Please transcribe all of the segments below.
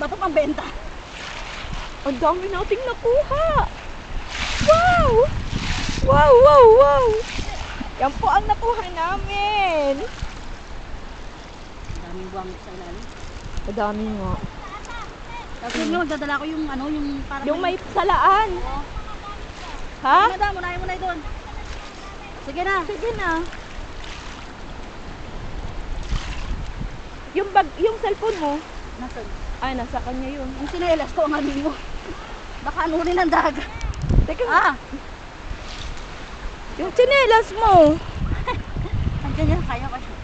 ba ito pambenta? Ang dami nating nakuha. Wow! Wow, wow, wow! Yan po ang nakuha namin. Daming buwang sa ilalim. Ang dami nga. Tapos yun nga, magdadala ko yung ano, yung parang... Yung may salaan. Oo. Ha? Sige na, unahin mo na doon. Sige na. Sige na. Yung bag, yung cellphone mo. Nasaan? Ay, nasa kanya yun. Yung sinelas ko ang ano mo. Baka ano rin ang dagat. Teka, Ah! yung tsinelas mo. Andiyan yan, kaya ka siya.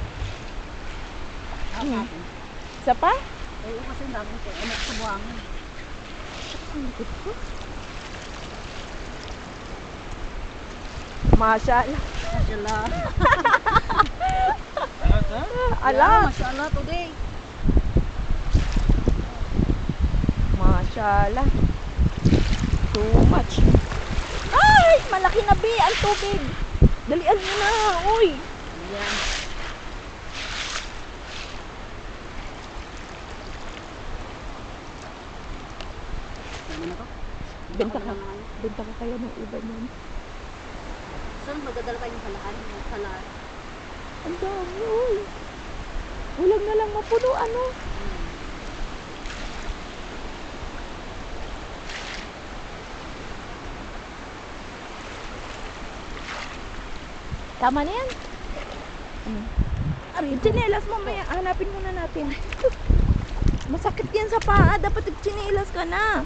Hmm. Isa pa? Oo, kasi ang dami ko. Ano sa buhangin. Ang likod ko. Masyaallah. Masyallah. Ala. Masyallah today. Masyaallah. Too much. Ay! Malaki na bi ang tubig. Dalian mo na. Uy. Ayan. Ano na to? Benta ka. Ako na lang. Benta ka kaya ng iba niyan. Saan magdadala kayo ng salaan? Yung salaan. Ang dami. Uy. Ulang na lang mapuno. Ano? Tama na yan. Yung tsinelas mo, may hanapin muna natin. Masakit yan sa paa. Dapat tsinelas ka na.